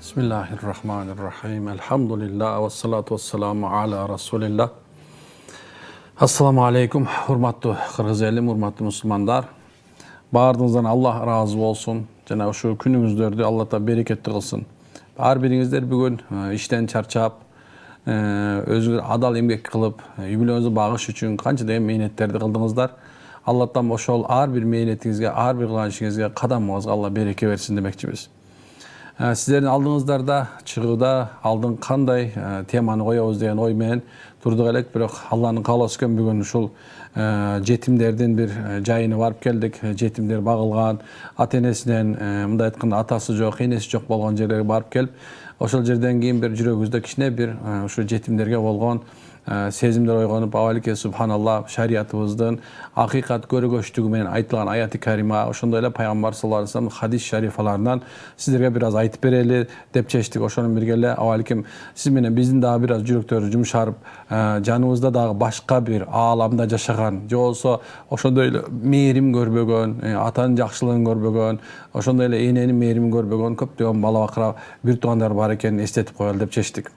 Bismillahirrahmanirrahim. Elhamdülillah ve salatu ve selamu ala Resulillah. Assalamu alaikum. Hurmatlı Kırgız elim, hurmatlı Müslümanlar. Bardığınızdan Allah razı olsun. Cenab-ı şu günümüzlerde Allah da bereketli kılsın. Her birinizler bugün işten çarçap, özünüz adal emgek kılıp, yübülönüzü bağış için kança da mehnetlerdi kıldınızlar. Allah'tan oşol her bir mehnetinizge, her bir kılanışınızga, kadamınızga Allah bereke versin demekçimiz. Sizlerin aldığınızlarda çıgıda aldın kanday temаны koyabız deyen oy menен turдук элек, бирок Allah'ın kalası ken bugün uşul jetimlerden bir jayına varıp geldik. Jetimler bagılgan, ata-enesinden mындай айтканда atası жок, enesi жок болгон жерлерге барып келип, ошол жерден кийин bir жүрөгүбүздө кичине bir uşu jetimlerге болгон sezimler oygonup, avalike subhanallah şariatımızdan hakikat görgöçtüğü menен aytılan ayat-ı kerime, oşonda ele Peygamber sallallahu aleyhi ve sellem hadis şerifalarından sizlerge biraz aytıp bereli dep çeştik. Oşonun birgelle avalikim siz menen bizdin daha biraz жүрөктөрү жумшарып, жаныбызда дагы башка bir alamda жашаган, же болсо ошондой эле мээрим көрбөгөн, атанын жакшылыгын көрбөгөн, ошондой эле эненин мээримин көрбөгөн көптөгөн бала бакыра бир туугандар бар экенин эстетип коелу деп чечтик.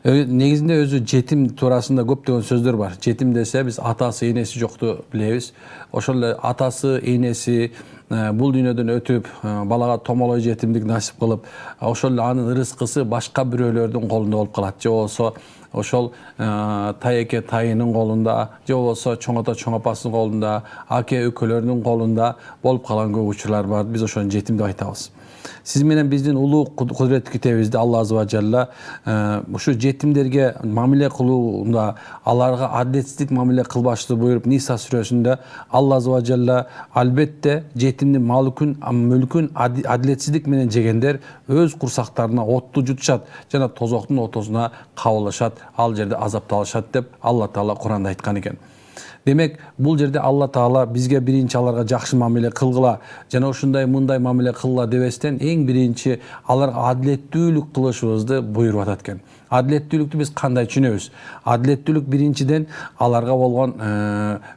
Негizinde özü jetim turasında көптөгөн сөздөр бар. Jetim dese biz atası, enesi жокtu bilебиz. Ошол atası, enesi бул дүйнөдөн өтүп, балага томолой жетимдик насип кылып, ошол анын ырыскысы башка бирөөлөрдүн колунда болуп калат. Же болсо ошол тайеке тайынын колунда, же болсо чоң ата чоң апасынын колунда, аке өкөлөрдүн колунда болуп калган көп учурлар бар. Биз ошону жетим деп айтабыз. Siz menen bizdin ulu kudret kitabımızda Allah azze ve celle şu jetimlerge mamile kılığında alarga adaletsizlik mamile kılbaşlı buyurup Nisa suresinde Allah azze ve celle albatta jetimni mülkün adaletsizlik menen jegender öz kursaklarına ottu jutuşat jana tozoktun otosuna kavulashат, al jerde azaptalышат dep Allah Taala Kur'anda aytkan eken. Demek bul jerde Allah Taala bizge birinci alarga jakşı mamile kılgıla, jana ушундай мындай mamile kılgıla debestен эң birinci alarga adalettүүлүк kılышыбызды buyurup atat eken. Adalettүүлүктү biz kандай түшүнөбүz? Adalettүүлүк биринчиден аларга болгон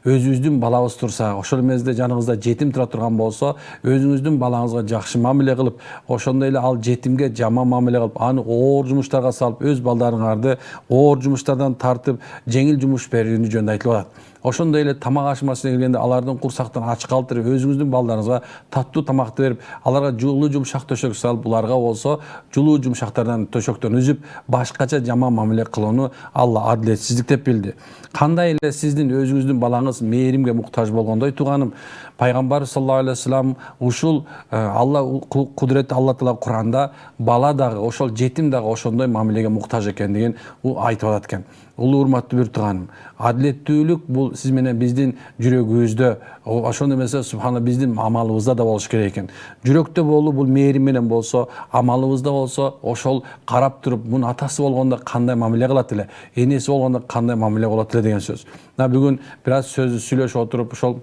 өзүбүздүн балабыз турса, ошол мезде жаныңызда жетим тура турган болсо, өзүңүздүн балаңызга жакшы мамиле кылып, ошондой эле ал жетимге жаман мамиле кылып, аны оор жумуштарга салып, өз балдарыңарды оор жумуштардан тартып, жеңил жумуш берүүнү жөнүндө айтылып атат. Ошондой эле тамак ашмасына келгенде алардын курсактан ач калтырып, өзүңүздүн балдарыңызга таттуу тамакты берип, аларга жуулуу жумшак төшөк салып, буларга болсо жуулуу жумшактардан төшөктөн үзүп, башкача жаман мамиле кылууну Алла адилетсиздик деп билди. Кандай эле сиздин өзүңүздүн балаңыз мээримге муктаж болгондой тууганым, Пайгамбар саллаллаху алейхи вассалам ушул Алла кудрети Алла Таала Куранда бала дагы, ошол жетим дагы ошондой мамилеге муктаж экендигин айтып атат экен. Улуу урматтуу бир тууганым, адилеттүүлүк бул сиз менен биздин жүрөгүбүздө, ошондой эмесе субхана биздин амалыбызда да болуш керек экен. Жүрөктө болуу бул мээрим менен болсо, амалыбызда болсо, ошол карап туруп, мунун атасы болгондо кандай мамиле кылат эле, энеси болгондо кандай мамиле кылат эле деген сөз. Бүгүн бир аз сөздү сүйлөшүп отуруп, ошол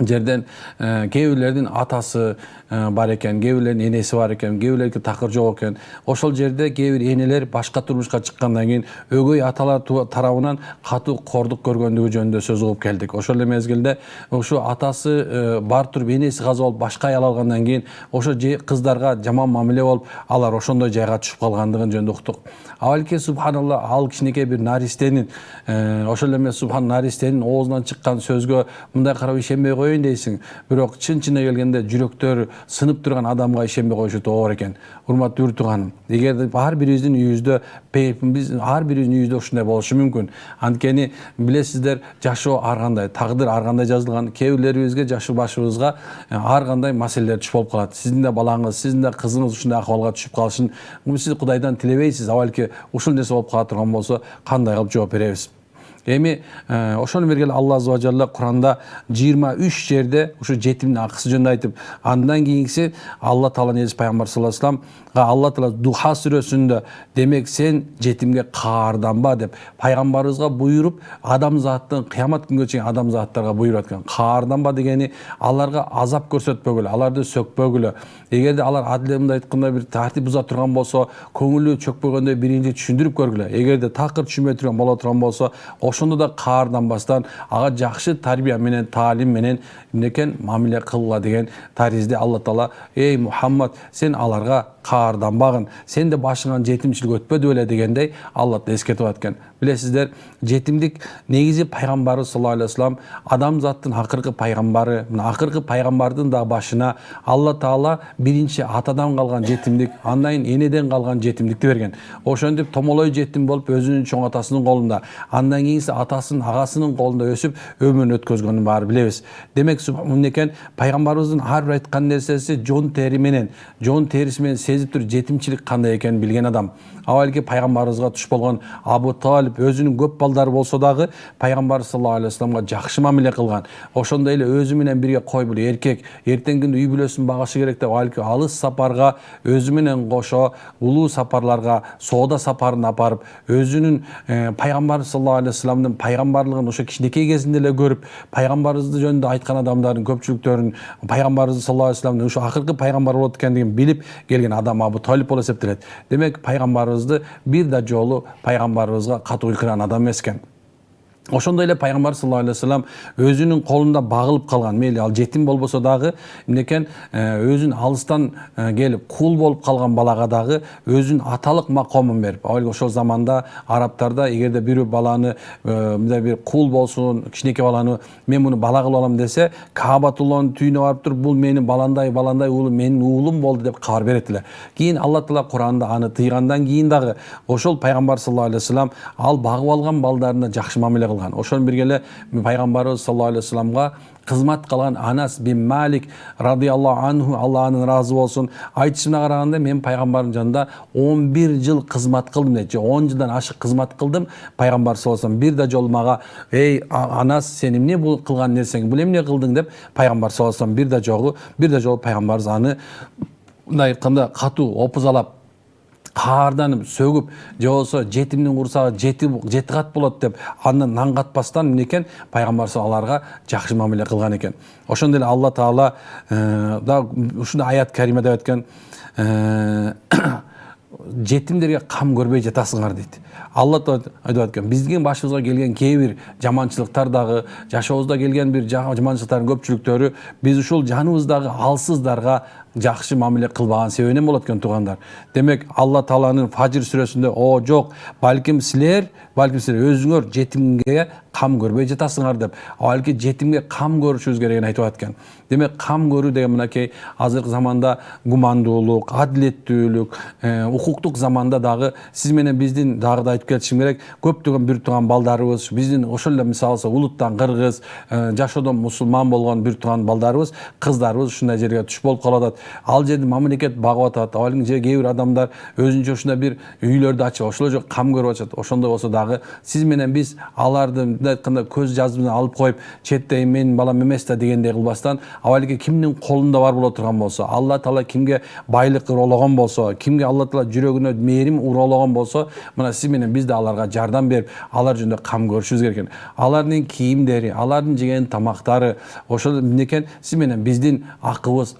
жерден кээ бирлердин атасы бар экен, кээ бирлердин энеси бар экен, кээ бирлердики такыр жок экен. Ошол жерде кээ бир энелер башка турмушка чыккандан кийин өгөй аталар тарабынан катуу кордук көргөндүгү жөнүндө сөз угуп келдик. Ошол эле мезгилде ушу атасы бар туруп энеси каза болуп башка аял алгандан кийин ошо кыздарга жаман мамиле болуп, алар ошондой жайга түшүп калгандыгын жөнүндө уктук. Авалке субханалла ал кичинекей бир наристенин ошол эле субхан наристенин оозунан чыккан сөзгө мындай карап ишенбей коюн дейсиң. Бирок чын-чынына келгенде жүрөктөр сынып турган адамга ишенбей коюшу туура экен. Урматтуу тууганым, эгерде ар бирибиздин үйүбүздө, биз ар бирибиздин үйүбүздө ушундай болушу мүмкүн. Анткени билесиздер, жашоо ар кандай, тагдыр ар кандай жазылган, кээ бирлерибизге жашоо башыбызга ар кандай маселелер түшүп болуп калат. Сиздин да балаңыз, сиздин да кызыңыз ушундай акыбалга түшүп калышын сиз Кудайдан тилебейсиз. Авалки ушул нерсе болуп кала турган болсо, кандай кылып жооп беребиз? Эми ошону бергеле Алла азza ve Celle Kur'anda 23 жерде ушу жетимдин акысы жөнүндө айтып, андан кийинкиси Алла Тааланын элчиси Пайгамбар саллаллаху алейхи вассалам Алла Таала Духа сүрөсүндө демек сен жетимге каарданба деп пайгамбарыбызга буйруп, адамзаттын кыямат күнгө чейин адамзаттарга буйруп аткан. Каарданба дегени аларга азап көрсөтпөгүлө, аларды сөкпөгүлө. Эгерде алар адилемде айтканда бир тартип буза турган болсо, көңүлү чөкпөгөндөй биринчи түшүндүрүп көргүлө. Эгерде такыр түшүнбөй турган боло турган болсо, ошондо да каарданбастан ага жакшы тарбия менен таалим менен эмнекен мамиле кылгыла деген таризде Алла Таала эй Мухаммад сен аларга каарданбагын, сен де башыңан жетимчилик өтпөдү беле дегендей Алла эскертип аткан. Билесиздер, жетимдик негизи пайгамбарыбыз саллаллаху алейхи вассалам адамзаттын акыркы пайгамбары, мына акыркы пайгамбардын да башына Алла Таала биринчи атадан калган жетимдик, андан кийин энеден калган жетимдикти берген. Ошентип томолой жетим болуп өзүнүн чоң атасынын колунда, андан кийин атасынын агасынын колунда өсүп өмүрүн өткөзгөнүн баары билебиз. Демек мынекен пайгамбарыбыздын ар бир айткан нерсеси жон тери менен, жон териси менен сезип туруп жетимчилик кандай экенин билген адам. Авалки пайгамбарыбызга туш болгон Абу Талиб өзүнүн көп балдары болсо дагы пайгамбар саллаллаху алейхи вассаламга жакшы мамиле кылган. Ошондой эле өзү менен бирге кой бул эркек эртеңки үй бүлөсүн багышы керек деп алки алыс сапарга өзү менен кошо улуу сапарларга, соода сапарын апарып, өзүнүн пайгамбар саллаллаху алейхи вассаламдын пайгамбарлыгын ошо кичинекей кезинде эле көрүп, пайгамбарыбызды жөнүндө айткан адамдардын көпчүлүктөрүн пайгамбарыбыз саллаллаху алейхи вассаламдын ошо акыркы пайгамбар болот экендигин билип келген адам Абу Талиб болуп эсептелет. Демек пайгамбарыбызды бир да жолу пайгамбарыбызга катуу кыйкырган адам эмес экен. Ошондой эле пайгамбар саллаллаху алейхи вассалам өзүнүн колунда багылып калган, мейли ал жетим болбосо дагы, эмнекен өзүн алыстан келип кул болуп калган балага дагы өзүнүн аталык макомун берип, ошол заманда арабтарда эгерде бирөө баланы мындай бир кул болсун, кичинекей баланы мен муну бала кылып алам десе, Каабатуллахтын түйүнө барып туруп бул менин баландай уулум, менин уулум болду деп кабар берет эле. Кийин Алла Таала Куранда аны тыйгандан кийин дагы ошол пайгамбар саллаллаху алейхи вассалам ал багып алган балдарына жакшы мамиле кылган. Ошон бирге эле пайгамбарыбыз саллаллаху алейхи вассаламга кызмат кылган Анас бин Малик радыйаллаху анху, Алла анын ыраазы болсун, айтышына караганда мен пайгамбардын жанында 11 жыл кызмат кылдым дейт. 10 жылдан ашык кызмат кылдым. Пайгамбар саллаллаху алейхи вассалам бир да жолу мага эй Анас сен эмне бул кылган нерсең, бул эмне кылдың деп пайгамбар саллаллаху алейхи вассалам бир да жолу пайгамбарыбыз аны мындай айтканда катуу опузалап каарданып сөгүп, же болсо жетимдин курсагы жети кат болот деп андан наңгатпастан эмнекен пайгамбар аларга жакшы мамиле кылган экен. Ошондой эле Алла Таала да ушундай аят каримада өткөн жетимдерге кам көрбөй жатасыңар дейт. Алла айтып аткан, биздин башыбызга келген кээ бир жаманчылыктар дагы, жашообузда келген бир жаманчылыктардын көпчүлүктөрү биз ушул жаныбыздагы алсыздарга жакшы мамиле кылбаган себебинен болот экен туугандар. Демек Алла Тааланын Фажр сүрөсүндө о жок, балким силер өзүңөр жетимге кам көрбөй жатасыңар деп, балки жетимге кам көрүшүбүз керегин айтып аткан. Демек кам көрүү деген мынакей азыркы заманда гумандуулук, адилеттүүлүк, укуктук заманда дагы сиз менен биздин дагы да айтып кетишим керек, көптөгөн бир тууган балдарыбыз, биздин ошол эле мисалы улуттан кыргыз, жашоодон мусулман болгон бир тууган балдарыбыз, кыздарыбыз ушундай жерге туш болуп калып атат. Ал жерде мамлекет багып атат. Ал жерде кээ бир адамдар өзүнчө ушундай бир үйлөрдү ачып, ошол жок кам көрүп атат. Ошондой болсо дагы сиз менен биз аларды мындай айтканда көз жазбын алып коюп, четте менин балам эмес да дегендей кылбастан, авалги кимдин колунда бар боло турган болсо, Алла Таала кимге байлык урологон болсо, кимге Алла Таала жүрөгүнө мээрим урологон болсо, мына сиз менен биз да аларга жардам берип, алар жөнүндө кам көрүшүбүз керек экен. Алардын кийимдери, алардын жеген тамактары, ошол эмнекен сиз менен биздин акыбыз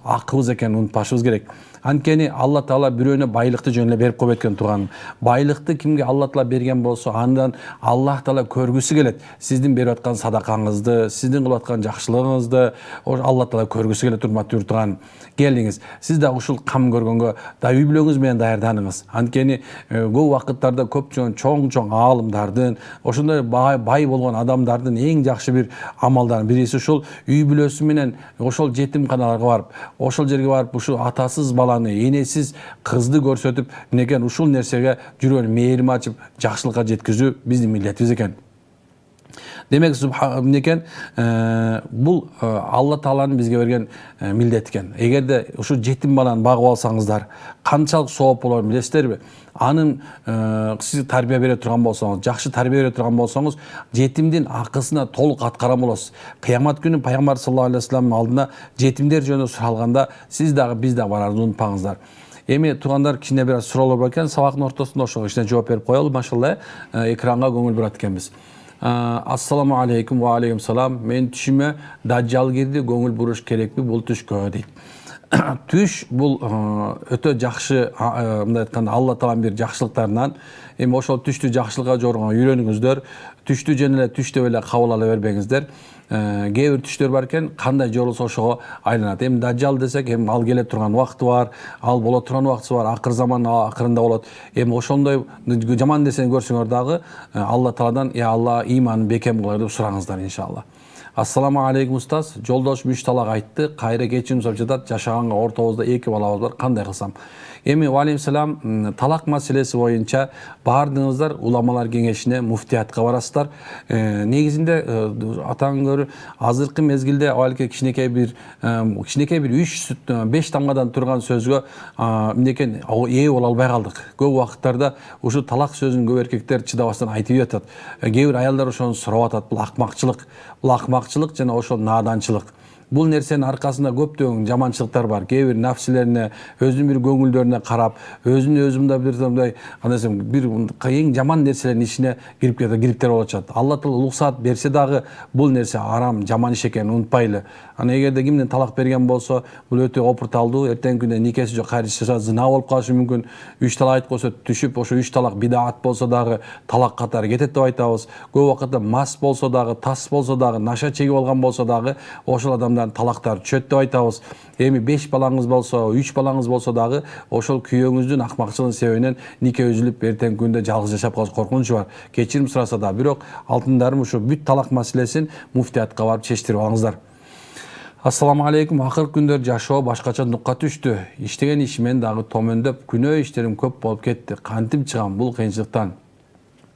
экенин унутпашыбыз керек. Анткени Алла Таала бирөөнө байлыкты жөн эле берип койбойт экен тууган. Байлыкты кимге Алла Таала берген болсо, андан Аллах Таала көргүсү келет. Сиздин берип аткан садакаңызды, сиздин кылып аткан жакшылыгыңызды Алла Таала көргүсү келет, урматтуу тууган. Келиңиз, сиз да ушул кам көргөнгө да үй бүлөңүз менен даярданыңыз. Анткени көп убакыттарда чоң аалымдардын, ошондой бай болгон адамдардын эң жакшы бир амалдарынын бириси ушул үй бүлөсү менен ошол жетимканаларга барып, ошол жерге барып ушул атасыз баланы, энесиз кызды көрсөтүп, мынекен ушул нерсеге жүрөгүн мээрим ачып, жакшылыкка жеткизүү биздин милдетибиз экен. Демек мынекен бул Алла Тааланын бизге берген милдет экен. Эгерде ушу жетим баланы багып алсаңыздар, канчалык сооп болорун билесиздерби? Анын сиз тарбия бере турган болсоңуз, жакшы тарбия бере турган болсоңуз, жетимдин акысына толук аткарган болосуз. Кыямат күнү пайгамбар саллаллаху алейхи вассаламдын алдына жетимдер жөнүндө суралганда, сиз дагы биз дагы барарды унутпаңыздар. Эми туугандар, кичине бир аз суроолор бар экен, сабактын ортосунда ошого кичине жооп берип коелу, машалла, экранга көңүл бурат экенбиз. Ассаламу алейкум ва алейкум салам. Мен түшүмө дажжал кирди, көңүл буруш керекпи бул түшкө дейт. Түш бул өтө жакшы, мындай айтканда Алла Тааланын бир жакшылыктарынан. Эми ошол түштү жакшылыкка жорууга үйрөнүңүздөр. Түштү жөн эле түш деп эле кабыл ала бербеңиздер. Кээ бир түштөр бар экен, кандай жорулса ошого айланат. Эми дажжал десек, эми ал келе турган убакыты бар, ал боло турган убакыты бар, акыр заман акырында болот. Эми ошондой жаман нерсени көрсөңөр дагы Алла Тааладан я Алла иманын бекем кылгыр деп сураңыздар иншалла. Ассаламу алейкум устаз. Жолдошум 3 талак айтты. Кайра кечирим сурап жатат. Жашаганга ортобузда 2 балабыз бар. Кандай кылсам? Эми валейкум салам, талак маселеси боюнча баардыгыңыздар уламалар кеңешине, муфтиятка барасыздар. Негизинде атаң көрү азыркы мезгилде алке кичинекей бир 3-5 тамгадан турган сөзгө мынекен ээ боло албай калдык. Көп убакыттарда ушу талак сөзүн көп эркектер чыдабастан айтып жатат. Кээ бир аялдар ошону сурап атат. Бул акмакчылык жана ошол нааданчылык. Бул нерсенин аркасында көптөгөн жаманчылыктар бар. Кээ бир нафсилерине, өзүнүн бир көңүлдөрүнө карап, өзүнө бир кандай бир эң жаман нерселердин ичине кириптер болуп жатат. Алла Таала уруксат берсе дагы бул нерсе арам, жаман иш экенин унутпайлы. Ана эгерде кимдин талак берген болсо, бул өтө опурталдуу. Эртеңки күндө никеси жок кайрылса зына болуп калышы мүмкүн. 3 талак айткан болсо түшүп, ошо 3 талак бидаат болсо дагы талак катары кетет деп айтабыз. Көп убакытта мас болсо дагы, тас болсо дагы, наша чегип алган болсо дагы ошол адамдардын талактары түшөт деп айтабыз. Эми 5 балаңыз болсо, 3 балаңыз болсо дагы ошол күйөөңүздүн акмакчылыгынын себебинен нике үзүлүп, эртеңки күндө жалгыз жашап калыш коркунучу бар. Кечирим сураса да, бирок алтындарым ушу бүт талак маселесин муфтиятка барып чечтирип алыңыздар. Ассаламу алейкум. Акыркы күндөр жашоо башкача нукка түштү. Иштеген ишимен дагы төмөндөп, күнөө иштерим көп болуп кетти. Кантип чыгам бул кыйынчылыктан?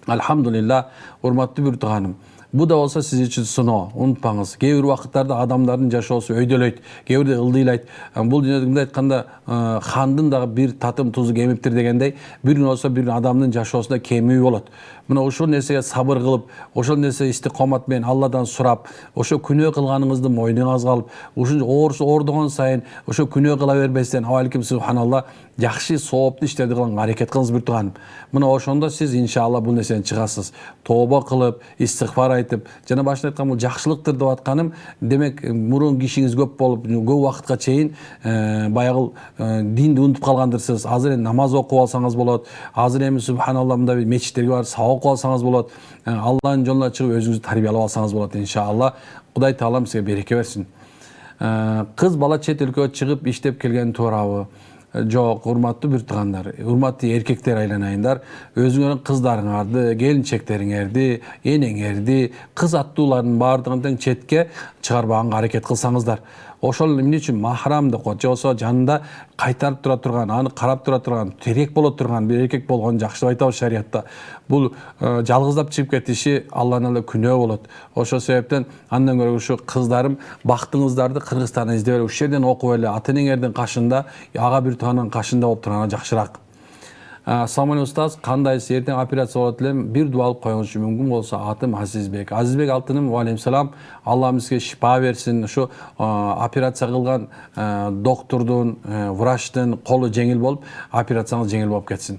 Алхамдулилла, урматтуу бир тууганым. Бу да болсо сиз үчүн сыноо. Унутпаңыз. Кээ бир убакыттарда адамдардын жашоосу өйдөлөйт, кээ бирде ылдыйлайт. Бул дүйнөдө мындай айтканда хандын дагы бир татым тузу кемиптир дегендей, бир күн болсо бир адамдын жашоосунда кемүү болот. Мына ошол нерсеге сабыр кылып, ошол нерсе истикомат менен Алладан сурап, ошо күнөө кылганыңызды мойнуңузга алып, ушунча оордогон сайын ошо күнөө кыла бербестен авалким субханалла жакшы сооптуу иштерди кылганга аракет кылыңыз бир тууганым. Мына ошондо сиз иншалла бул нерседен чыгасыз. Тооба кылып, истигфар айтып, жана башында айткан бул жакшылыктыр деп атканым, демек мурун кишиңиз көп болуп, көп убакытка чейин баягы динди унутуп калгандырсыз. Азыр эми намаз окуп алсаңыз болот. Азыр эми субханалла мындай бир мечиттерге барып сабак окуп алсаңыз болот. Алланын жолуна чыгып өзүңүздү тарбиялап алсаңыз болот иншалла. Кудай Таалам сизге береке берсин. Кыз бала чет өлкөгө чыгып иштеп келген туурабы? Жок, урматтуу бир туугандар, урматтуу эркектер айланайындар. Өзүңөрдүн кыздарыңарды, келинчектериңерди, энеңерди, кыз аттуулардын баардыгын тең четке чыгарбаганга аракет кылсаңыздар. Ошол эмне үчүн махрам деп коет, же болсо жанында кайтарып тура турган, аны карап тура турган, терек боло турган бир эркек болгон жакшы деп айтабыз шариятта. Бул жалгыздап чыгып кетиши Алланын алдында күнөө болот. Ошол себептен андан көрө ушу кыздарым бактыңыздарды Кыргызстандан издеп эле, ушул жерден окуп эле, ата-энеңердин кашында, ага бир тууганын кашында болуп турганы жакшыраак. Ассаламу алейкум устаз, кандайсыз? Эртең операция болот элем. Бир дуа алып коюңузчу мүмкүн болсо. Атым Азизбек. Азизбек алтыным, валейкум салам. Алла бизге шифа берсин. Ушу операция кылган доктордун, врачтын колу жеңил болуп, операцияңыз жеңил болуп кетсин.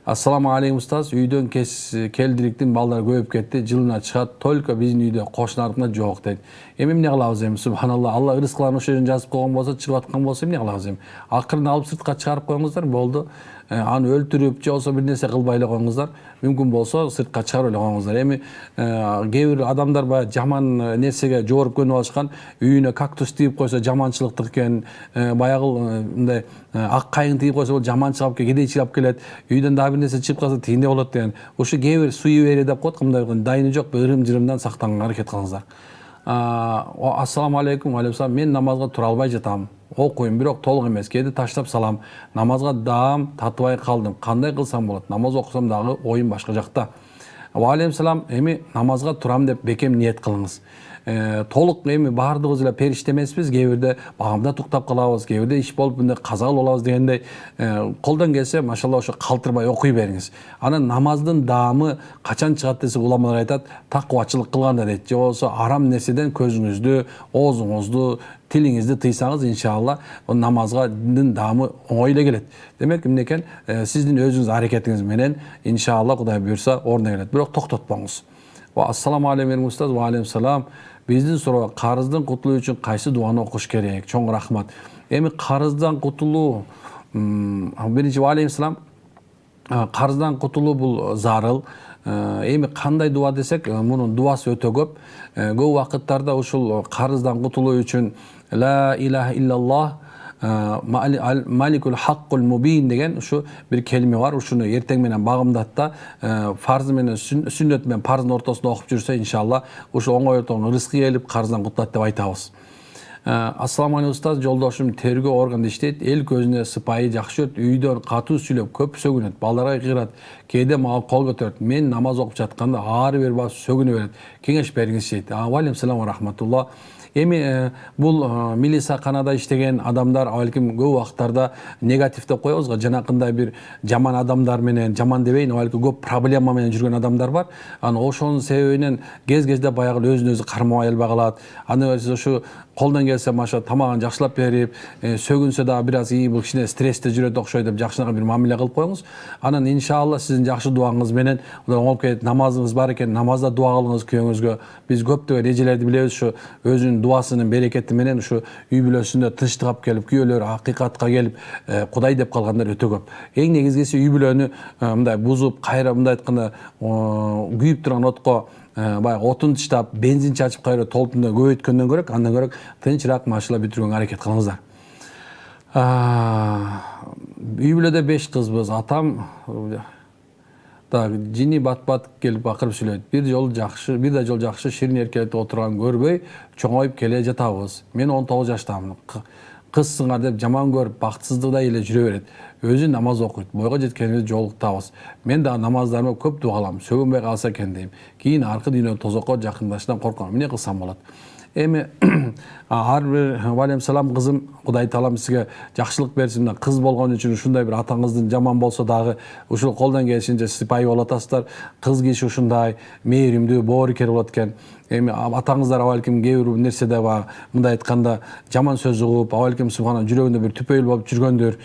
Ассаламу алейкум устаз. Үйдөн келдириктин балдар көбөйүп кетти. Жылына чыгат, только биздин үйдө кошуналарында жок дейт. Эми эмне кылабыз эми? Субханалла, Алла рызкыларын ошол жерден жазып койгон болсо, чыгып аткан болсо эмне кылабыз эми? Акырын алып сыртка чыгарып коюңуздар, болду. Аны өлтүрүп, же болсо бир нерсе кылбай эле коюңуздар. Мүмкүн болсо сыртка чыгарып эле коюңуздар. Эми кээ бир адамдар баягы жаман нерсеге жогоруп көнүп алышкан, үйүнө кактус тийип койсо жаманчылыктык экен, баягы мындай ак кайың тийип койсо бул жаманчылык алып келет, кедейчилик алып келет. Үйдөн дагы бир нерсе чыгып калса тигиндей болот деген. Ушу кээ бир суеверие деп коет, мындай дайыны жок, ырым-жырымдан сактанганга аракет кылыңыздар. Ассаламу алейкум. Алейкум. Мен намазга тура албай жатам. Окуйм, бирок толук эмес. Кээде таштап салам. Намазга даам татыбай калдым. Кандай кылсам болот? Намаз окусам дагы оюм башка жакта. Алейкум салам. Эми намазга турам деп бекем ниет кылыңыз. Толук эми баардыгыбыз эле периште эмеспиз. Кээ бирде багамда туктап калабыз, кээ бирде иш болуп мындай каза болобуз дегендей. Колдон келсе, машалла ошо калтырбай окуй бериңиз. Анан намаздын даамы качан чыгат десе, уламалар айтат, такыбачылык кылганда дейт. Же болсо арам нерседен көзүңүздү, оозуңузду, тилиңизди тыйсаңыз, иншалла намазгадын даамы оңой эле келет. Демек эмне экен, сиздин өзүңүз аракетиңиз менен иншалла Кудай буйрса ордуна келет. Бирок токтотпоңуз. Ассаламу алейкум устаз. Ва алейкум салам. Биздин суроо, карыздан кутулуу үчүн кайсы дуаны окуш керек? Чоң рахмат. Эми карыздан кутулуу, биринчи ва алейкум салам. карыздан кутулуу бул зарыл. Эми кандай дуа десек, мунун дуасы өтө көп. Көп убакыттарда ушул карыздан кутулуу үчүн ла илаха иллаллах маликул хаккул мубин деген ушу бир келиме бар. Ушуну эртең менен багымдатта фарзы менен сүннөт менен парздын ортосунда окуп жүрсө, иншалла ушу оңойтон рызкы келип карыздан кутулат деп айтабыз. Ассаламу алейкум устаз, жолдошум тергөө органда иштейт, эл көзүнө сыпайы, жакшы көрөт, үйдөн катуу сүйлөп, көп сөгүнөт, балдарга кыйрат, кээде мага кол көтөрөт. Мен намаз окуп жатканда ары бери басып сөгүнө берет. Кеңеш бериңиз дейт. Алейкум салам ва рахматулла. Эми бул милисаканада иштеген адамдар балким көп убакыттарда негатив деп коебуз го, жанакындай бир жаман адамдар менен, жаман дебейин, балким көп проблема менен жүргөн адамдар бар. Аны ошонун себебинен кез-кезде баягы өзүн өзү кармабай албай калат. Аны ошо колдон келсе маша тамагын жакшылап берип, сөгүнсө дагы бир аз бул кичине стрессте жүрөт окшойт деп жакшынака бир мамиле кылып коюңуз. Анан иншалла сиздин жакшы дуаңыз менен оңолуп кетет. Намазыңыз бар экен, намазда дуа кылыңыз күйөөңүзгө. Биз көптөгөн эжелерди билебиз, ушу өзүнүн дуасынын берекети менен ушу үй бүлөсүндө тынчтык алып келип, күйөөлөр акыйкатка келип, Кудай деп калгандар өтө көп. Эң негизгиси үй бүлөнү мындай бузуп, кайра мындай айтканда күйүп турган отко баягы отун таштап, бензин чачып кайра толтунда көбөйткөндөн көрөк, андан көрөк тынчыраак машыла бүтүргөнгө аракет кылыңыздар. Үй бүлөдө 5 кызбыз. Атам жини бат-бат келип акырып сүйлөйт. Бир да жол жакшы ширин эркелетип отурган көрбөй, чоңоюп келе жатабыз. Мен 19 жаштамын. Кыз сыңар деп жаман көрүп, бактысыздыгдай эле жүрө берет. Өзү намаз окуйт. Бойго жеткенибизде жолуктабыз. Мен дагы намаздарыма көп дуа кылам. Сөгүнбөй калса экен дейм. Кийин аркы дүйнө тозокко жакындашынан корком. Эмне кылсам болот? Эми ар бир валейкум салам кызым, Кудай таалам сизге жакшылык берсин. Кыз болгон үчүн ушундай бир атаңыздын жаман болсо дагы ушул колдон келишинче сыпайы болуп атасыздар. Кыз киши ушундай мээримдүү, боорукер болот экен. Эми атаңыздар балким кээ бир нерседе мындай айтканда жаман сөз угуп, балким субхана жүрөгүндө бир түпөйүл болуп жүргөндүр.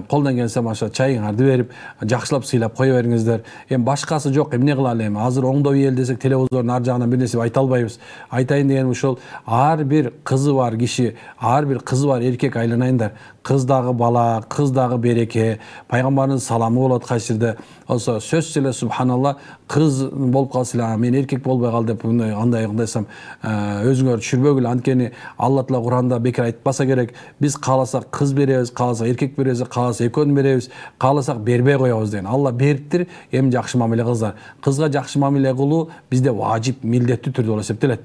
Колдон келсе маша чайыңарды берип, жакшылап сыйлап кое бериңиздер. Эми башкасы жок, эмне кылалы эми? Азыр оңдоо эл десек телевизордун ар жагынан бир нерсе айта албайбыз. Айтайын дегеним ушул, ар бир кызы бар киши, ар бир кызы бар эркек айланайындар. Кыз дагы бала, кыз дагы береке, пайгамбардын саламы болот кайсы жерде. Болсо сөзсүз эле субханалла, кыз болуп калса, мен эркек болбой кал деп андай десем өзүңөр түшүрбөгүлө. Анткени Алла Таала Куранда бекер айтпаса керек. Биз кааласак кыз беребиз, кааласак эркек беребиз, кааласак экөөнү беребиз, кааласак бербей коебуз деген. Алла бериптир, эми жакшы мамиле кылыңыздар. Кызга жакшы мамиле кылуу бизде важип, милдеттүү түрдө болуп эсептелет.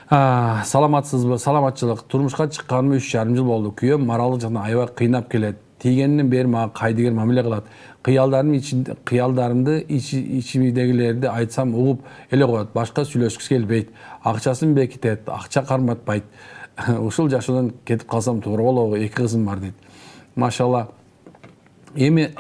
Саламатсызбы? Саламатчылык. Турмушка чыкканыма 3,5 жыл болду. Күйөөм маралдык жана аябай кыйнап келет. Тийгенинен бери мага кайдыгер мамиле кылат. Кыялдарымды ичимдегилерди айтсам угуп эле коет. Башка сүйлөшкүсү келбейт. Акчасын бекитет, акча карматпайт. Ушул жашоодан кетип калсам туура болобу? 2 кызым бар дейт. Машалла. Эми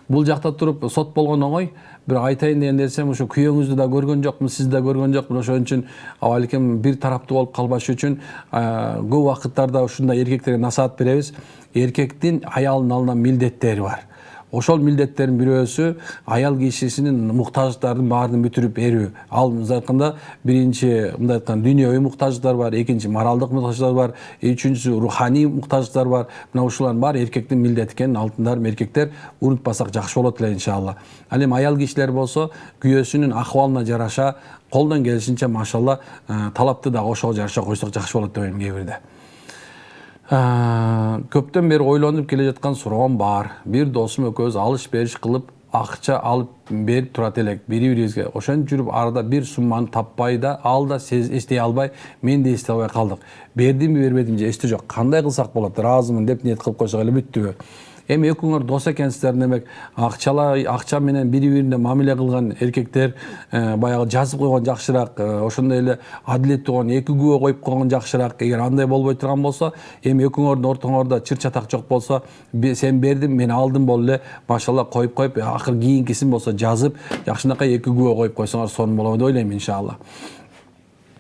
бул жакта туруп сот болгон оңой. Бир айтайын деген нерсем, ушу күйөөңүздү да көргөн жокмун, сизди да көргөн жокмун. Ошон үчүн балким бир тараптуу болуп калбаш үчүн көп убакыттарда ушундай эркектерге насаат беребиз. Эркектин аялдын алдында милдеттери бар. Ошол милдеттердин бирөөсү аял кишисинин муктаждыктарын баарын бүтүрүп берүү. Ал мындай айтканда биринчи мындай айтканда дүйнөбүй муктаждыктар бар, экинчи моралдык муктаждыктар бар, үчүнчүсү руханий муктаждыктар бар. Мына ушулардын баары эркектин милдети экенин алтындарым эркектер унутпасак жакшы болот эле иншалла. Ал эми аял кишилер болсо күйөөсүнүн акыбалына жараша колдон келишинче машалла талапты да ошого жараша койсок жакшы болот деп ойлойм кээ бирде. Көптөн бери ойлонуп келе жаткан суроом бар. Бир досум экөөбүз алыш-бериш кылып, акча алып берип турат элек бири-бирибизге. Ошентип жүрүп арада бир сумманы таппай да, ал да эстей албай, мен да эстей албай калдык. Бердимби, бербедимби эсте жок. Кандай кылсак болот? Ыраазымын деп ниет кылып койсок эле бүттүбү? Эми экөөңөр дос экенсиздер, демек акча менен бири-бирине мамиле кылган эркектер баягы жазып койгон жакшыраак, ошондой эле адилеттүү болгон 2 күбө коюп койгон жакшыраак. Эгер андай болбой турган болсо, эми экөөңөрдүн ортоңордо чыр-чатак жок болсо, сен бердим, мен алдым болуп эле машалла коюп, акыр кийинкисин болсо жазып, жакшынакай 2 күбө коюп койсоңор сонун болот деп ойлойм иншалла.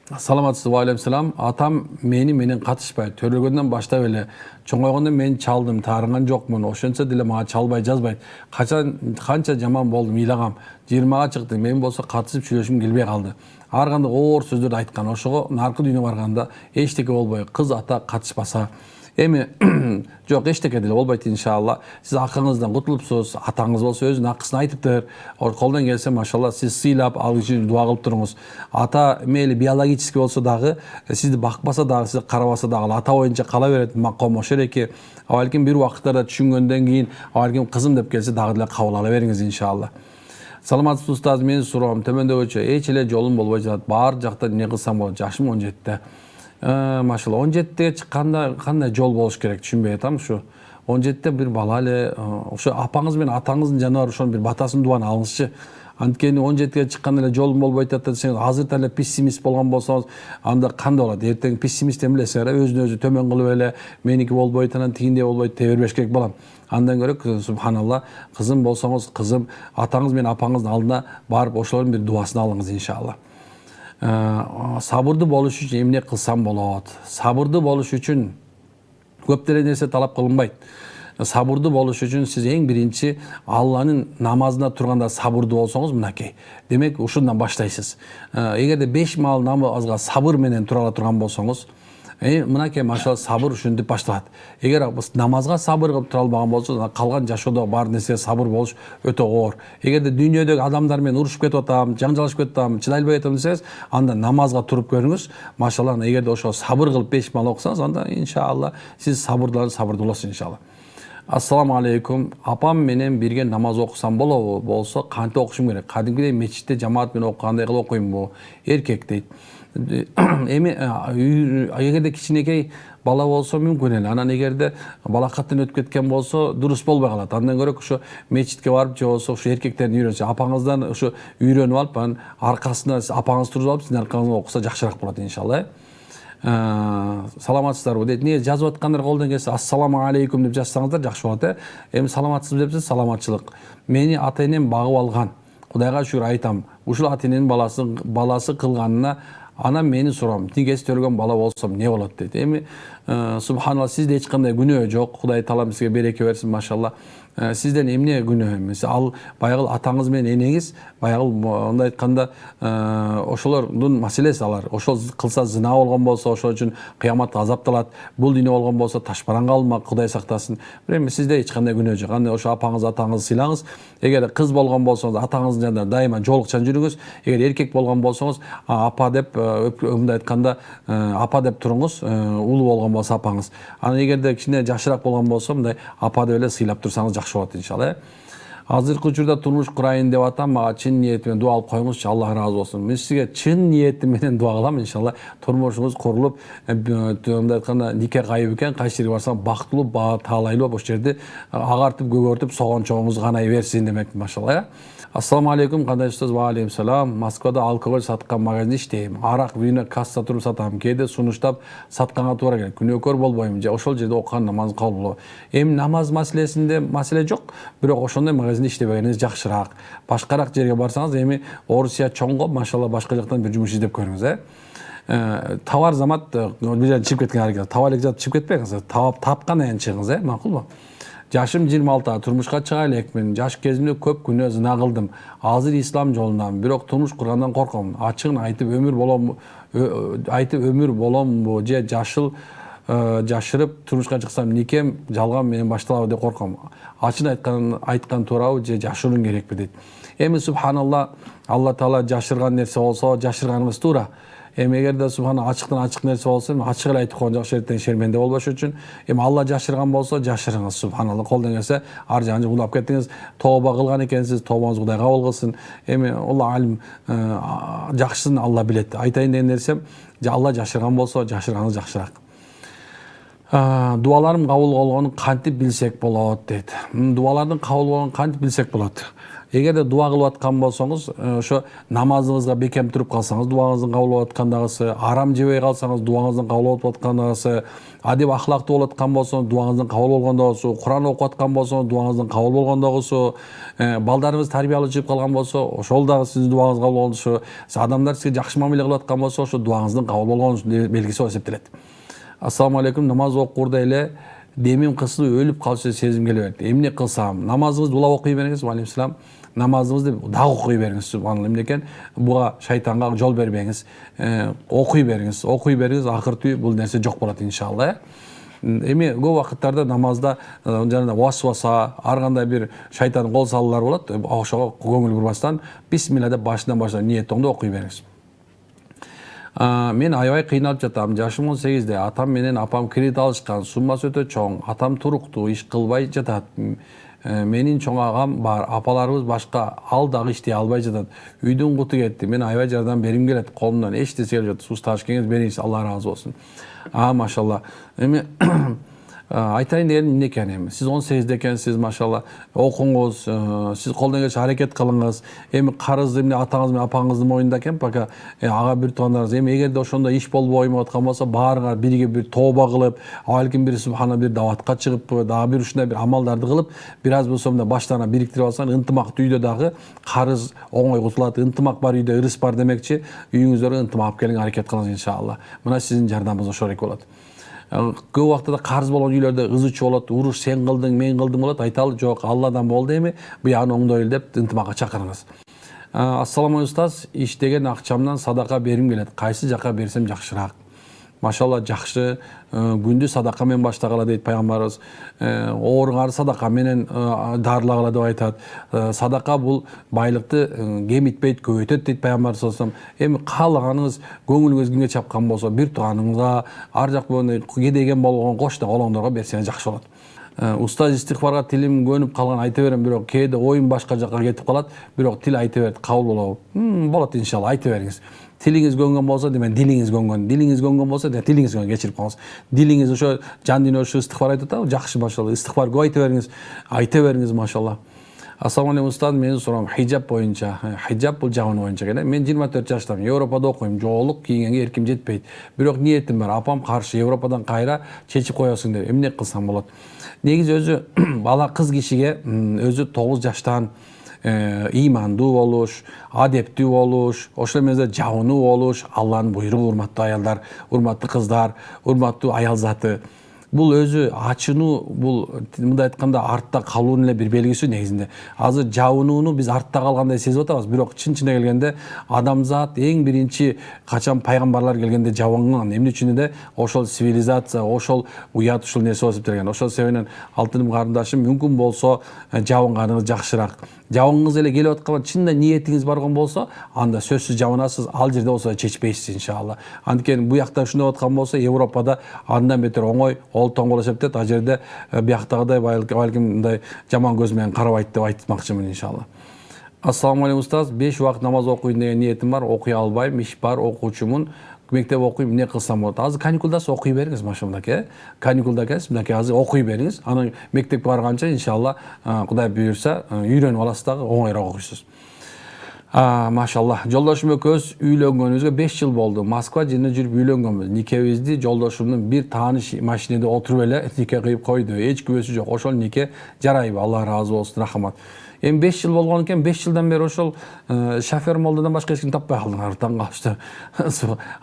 Саламатсызбы? Алейкум салам. Атам менен катышпайт. Төрөлгөндөн баштап эле чоңойгондо мен чалдым, таарынган жокмун. Ошентсе деле мага чалбай жазбайт. Канча жаман болдум, ыйлагам. 20-га чыкты. Мен болсо катышып сүйлөшүм келбей калды. Ар кандай оор сөздөрдү айткан. Ошого наркы дүйнө барганда эчтеке болбой, кыз ата катышпаса, Эми жок эчтеке деле болбойт иншалла. Сиз акыңыздан кутулупсуз, атаңыз болсо өзүнүн акысын айтыптыр. Колдон келсе машалла сиз сыйлап ал үчүн дуа кылып туруңуз. Ата мейли биологический болсо дагы, сизди бакпаса дагы, сизди карабаса дагы ата боюнча кала берет. Маком ошол эки. Балким бир убакыттарда түшүнгөндөн кийин, балким кызым деп келсе дагы деле кабыл ала бериңиз иншалла. Саламатсыз устаз, менин суроом төмөндөгүчө эч эле жолум болбой жатат. Баар жакта эмне кылсам болот? Жашым 17-те. Машалла 17-те чыкканда кандай жол болуш керек түшүнбөй атам ушу. 17-те бир бала эле ошо апаңыз менен атаңыздын жанына барып ошонун бир батасын дуаны алыңызчы. Анткени 17-ге чыкканда эле жолум болбойт атат десеңиз, азырда эле пессимист болгон болсоңуз, анда кандай болот? Эртең пессимисттен билесиңер, өзүн өзү төмөн кылып эле меники болбойт, анан тигиндей болбойт дей бербеш керек балам. Андан көрө субханалла, кызым болсоңуз, кызым атаңыз менен апаңыздын алдына барып ошолордун бир дуасын алыңыз иншалла. Сабырдуу болуш үчүн эмне кылсам болот? Сабырдуу болуш үчүн көп деле нерсе талап кылынбайт. Сабырдуу болуш үчүн сиз эң биринчи Алланын намазына турганда сабырдуу болсоңуз, мынакей. Демек ушундан баштайсыз. Эгерде 5 маал намазга сабыр менен тура ала турган болсоңуз, мынакей машалла сабыр ушинтип башталат. Эгер намазга сабыр кылып тура албаган болсо, калган жашоодо бар нерсеге сабыр болуш өтө оор. Эгерде дүйнөдөгү адамдар менен урушуп кетип атам, жаңжалышып кетип атам, чыдай албай атам десеңиз, анда намазга туруп көрүңүз. Машалла, эгерде ошо сабыр кылып 5 маал окусаңыз, анда иншалла сиз сабырдуу болосуз иншалла. Ассаламу алейкум. Апам менен бирге намаз окусам болобу? Болсо кантип окушум керек? Кадимкидей мечитте жамаат менен окугандай кылып окуймбу? Эркек дейт. Эми эгерде кичинекей бала болсо мүмкүн эле. Анан эгерде балакаттан өтүп кеткен болсо дурус болбой калат. Андан көрө ошо мечитке барып же болсо ошо эркектердин үйрөнсө, апаңыздан ошо үйрөнүп алып, анан аркасына апаңыз туруп алып, сиздин аркаңызга окуса жакшыраак болот иншалла. Саламатсыздарбы дейт. Не жазып аткандар колдон келсе ассаламу алейкум деп жазсаңыздар жакшы болот. Эми саламатсызбы депсиз, саламатчылык. Мени ата энем багып алган. Кудайга шүгүр айтам. Ушул ата эненин баласы кылганына анан мени сурам. Тигез төргөн бала болсом не болот дейт. Эми субханалла, сизде эч кандай күнөө жок. Кудай таалам сизге береке берсин, машалла. Сизден эмне күнөө эмес? Ал баягы атаңыз менен энеңиз, баягы мындай айтканда ошолордун маселеси алар. Ошол кылса зына болгон болсо, ошол үчүн кыяматта азапталат. Бул дүйнө болгон болсо ташбаранга алынмак, Кудай сактасын. Эми сизде эч кандай күнөө жок. Анда ошо атаңызды сыйлаңыз. Эгер кыз болгон болсоңуз, атаңыздын жанында дайыма жолукчан жүрүңүз. Эгер эркек болгон болсоңуз, апа деп мындай айтканда апа деп туруңуз. Улуу болгон болсо апаңыз. Анан эгерде кичине жашыраак болгон болсо, мындай апа деп эле сыйлап турсаңыз жакшы болот иншалла. Азыркы учурда турмуш курайын деп атам, мага чын ниети менен дуа кылып коюңузчу, Аллах ыраазы болсун. Мен сизге чын ниети менен дуа кылам иншалла. Турмушуңуз курулуп, мындай айтканда нике кайып экен, кайсы жерге барсаң бактылуу, таалайлуу ошол жерде агартып, көгөртүп, согончоңуз канай берсин демек, машалла. Ассаламу алейкум, кандай устаз? Ва алейкум салам. Москвада алкоголь саткан магазинде иштейм. Арак, вино касса туруп сатам. Кээде сунуштап сатканга туура келет. Күнөөкөр болбойм же ошол жерде окуган намаз кабыл болобу? Эми намаз маселесинде маселе жок, бирок ошондой магазинде иштебегениңиз жакшыраак. Башкараак жерге барсаңыз, эми Орусия чоңго, машалла, башка жактан бир жумуш издеп көрүңүз, Товар замат бир жерден чыгып кеткен аракет. Таба элек чыгып кетпеңиз. Тапкан аян чыгыңыз, макулбу? Жашым 26, турмушка чыга элекмин. Жаш кезимде көп күнөө зына кылдым. Азыр ислам жолундамын, бирок турмуш кургандан корком. Ачыгын айтып өмүр боломбу же жашырып турмушка чыксам никем жалган менен башталабы деп корком. Ачыгын айткан туурабы же жашыруун керекпи дейт. Эми субханалла, Алла таала жашырган нерсе болсо, жашырганыңыз туура. Эми эгерде субхана ачык нерсе болсо, ачык эле айтып койгон жакшы, эртең шерменде болбош үчүн. Эми Алла жашырган болсо, жашырыңыз субханалла. Колдон келсе, ар жагын улап кеттиңиз, тооба кылган экенсиз, тообаңыз Кудай кабыл кылсын. Эми Алла алим, жакшысын Алла билет. Айтайын деген нерсем, Алла жашырган болсо, жашырганыңыз жакшыраак. Дуаларым кабыл болгонун кантип билсек болот дейт. Дуалардын кабыл болгонун кантип билсек болот? Эгерде дуа кылып аткан болсоңуз, ошо намазыңызга бекем туруп калсаңыз, дуаңыздын кабыл болуп аткандагысы, арам жебей калсаңыз, дуаңыздын кабыл болуп аткандагысы, адеп ахлактуу болуп аткан болсоңуз, дуаңыздын кабыл болгондогусу, Куран окуп аткан болсоңуз, дуаңыздын кабыл болгондогусу, балдарыңыз тарбиялуу чыгып калган болсо, ошол дагы сиздин дуаңыз кабыл болгондогусу, адамдар сизге жакшы мамиле кылып аткан болсо, ошо дуаңыздын кабыл болгондогусунун белгиси болуп эсептелет. Ассаламу алейкум, намаз окуурда эле демим кысылып өлүп калчу сезим келе берет. Эмне кылсам? Намазыңызды улап окуй бериңиз, ва алейкум салам. Намазыңызды дагы окуй бериңиз, субханалла. Эмне экен? Буга шайтанга жол бербеңиз. Окуй бериңиз, акыртыы бул нерсе жок болот иншалла. Эми көп вакыттарда намазда жанагы васваса, ар кандай бир шайтан кол салуулар болот. Ошого көңүл бурбастан бисмилла деп башынан башлап ниеттеңди окуй бериңиз. Мен аябай кыйналып жатам. Жашым 18-де. Атам менен апам кредит алышкан. Суммасы өтө чоң. Атам туруктуу, иш кылбай жатат. Менин чоң агам бар. Апаларыбыз башка, ал дагы иштей албай жатат. Үйдүн куту кетти. Мен аябай жардам берим келет. Колумдан эч нерсе келип жатат. Усташ кеңеш бериңиз. Алла ыраазы болсун. Машалла. Эми айтайын дегеним эмне экен эми? Сиз 18-де экенсиз, машалла. Окуңуз, сиз колдон келишинче аракет кылыңыз. Эми карыз эмне атаңыз менен апаңыздын моюнда экен, пока ага бир туугандарыңыз. Эми эгерде ошондо иш болбой аткан болсо, баарыңар бирге бир тооба кылып, балким бир субхана бир даватка чыгып, дагы бир ушундай бир амалдарды кылып, бир аз болсо мына баштарына бириктирип алсаң, ынтымактуу үйдө дагы карыз оңой кутулат. Ынтымак бар үйдө ырыс бар демекчи, үйүңүздөргө ынтымак алып келиңиз, аракет кылыңыз иншалла. Мына сиздин жардамыңыз ошол эле болот. Көп убакта карыз болгон үйлөрдө ызычуу болот, уруш сен кылдың, мен кылдым болот. Айталы, жок, Алладан болду эми, буягын оңдойлу деп ынтымакка чакырыңыз. Ассаламу устаз, иштеген акчамдан садака берим келет. Кайсы жака берсем жакшыраак? Машалла, жакшы, күндү садака менен баштагыла дейт пайгамбарыбыз. Ооруңарды садака менен дарылагыла деп айтат. Садака бул байлыкты кемитпейт, көбөйтөт дейт пайгамбарыбыз саллаллаху алейхи вассалам. Эми каалаганыңыз, көңүлүңүз кимге чапкан болсо, бир тууганыңызга, ар жак кедейген болгон кошто колоңдорго берсеңиз жакшы болот. Устаз, истигфарга тилим көнүп калган, айта берем, бирок кээде оюм башка жака кетип калат, бирок тил айта берет, кабыл болобу? Болот иншалла, айта бериңиз. Тилиңиз көнгөн болсо, демек дилиңиз көнгөн. Дилиңиз көнгөн болсо, демек тилиңиз көнгөн, кечирип коңуз. Дилиңиз ошо жан дүйнөсү истигфар айтып атабы? Жакшы, машалла. Истигфар көп айта бериңиз, машалла. Ассаламу алейкум устаз, менин суроом хиджаб боюнча. Хиджаб бул жабын боюнча экен. Мен 24 жаштамын. Европада окуйм. Жоолук кийгенге эрким жетпейт. Бирок ниетим бар. Апам каршы, Европадан кайра чечип коесуң деп. Эмне кылсам болот? Негизи өзү бала кыз кишиге өзү 9 жаштан имандуу болуш, адептүү болуш, ошол менен жабынуу болуш, Алланын буйругу, урматтуу аялдар, урматтуу кыздар, урматтуу аял заты. Бул өзү ачынуу, бул мындай айтканда артта калуунун эле бир белгиси негизинде. Азыр жабынууну биз артта калгандай сезип атабыз, бирок чын-чынына келгенде адамзат эң биринчи качан пайгамбарлар келгенде жабынган. Эмне үчүн эле ошол цивилизация, ошол уят ушул нерсе болуп келген. Ошол себептен алтыным карындашым, мүмкүн болсо жабынганыңыз жакшыраак. Жабыңыз эле келип аткан, чынында ниетиңиз барган болсо, анда сөзсүз жабынасыз, ал жерде болсо чечпейсиз иншалла. Анткени буякта ушундай аткан болсо, Европада андан бетер оңой олтон болуп эсептейт, ал жерде буяктагыдай балким мындай жаман көз менен карабайт деп айтмакчымын иншалла. Ассаламу алейкум устаз, 5 убакыт намаз окуйм деген ниетим бар, окуй албайм, иш бар, окуучумун. Мектеп окуйм, эмне кылсам болот? Азыр каникулдасыз, окуй бериңиз, машалла. Каникулда экенсиз, мынакей азыр окуй бериңиз. Анан мектепке барганча иншалла Кудай буйрса, үйрөнүп аласыз дагы, оңойраак окуйсуз. Машалла. Жолдошум экөөбүз үйлөнгөнүбүзгө 5 жыл болду. Москва жеринде жүрүп үйлөнгөнбүз. Никебизди жолдошумдун бир тааныш машинеде отуруп эле нике кыйып койду. Эч күбөсү жок. Ошол нике жарайбы? Алла ыраазы болсун, рахмат. Эми 5 жыл болгон экен, 5 жылдан бери ошол шофер молдодан башка эч ким таппай калдыңар, таң калышты.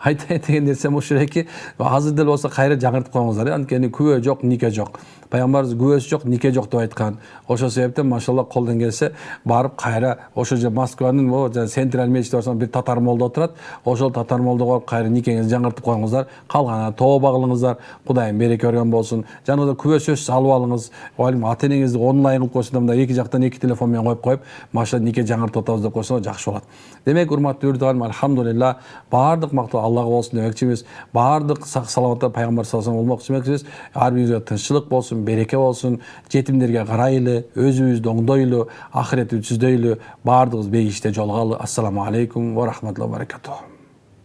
Айтайын деген нерсем ушул эки, азыр деле болсо кайра жаңыртып коюңуздар. Анткени күбө жок, нике жок. Пайгамбарыбыз күбөсү жок, нике жок деп айткан. Ошол себептен машалла колдон келсе барып кайра ошо же Москванын централь мечитине барсаң бир татар молдо отурат. Ошол татар молдого барып кайра никеңизди жаңыртып коюңуздар. Калганына тооба кылыңыздар. Кудайым береке берген болсун. Жанагы күбө сөзсүз алып алыңыз. Ата энеңизди онлайн кылып койсоңдар, мындай эки жактан эки телефон менен коюп машалла нике жаңыртып атабыз деп койсоңор жакшы болот. Демек, урматтуу үрдүган, алхамдулилла, баардык мактоо Аллага болсун демекчибиз. Баардык сак саламатта пайгамбар саллаллаху алейхи болмокчу демекчибиз. Ар бирибизге тынччылык болсун, береке болсун, жетимдерге карайлы, өзүбүздү оңдойлу, ахирет түздөйлү, баардыгыбыз бейиште жолугалы. Ассаламу алейкум ва рахматуллахи ва баракатух.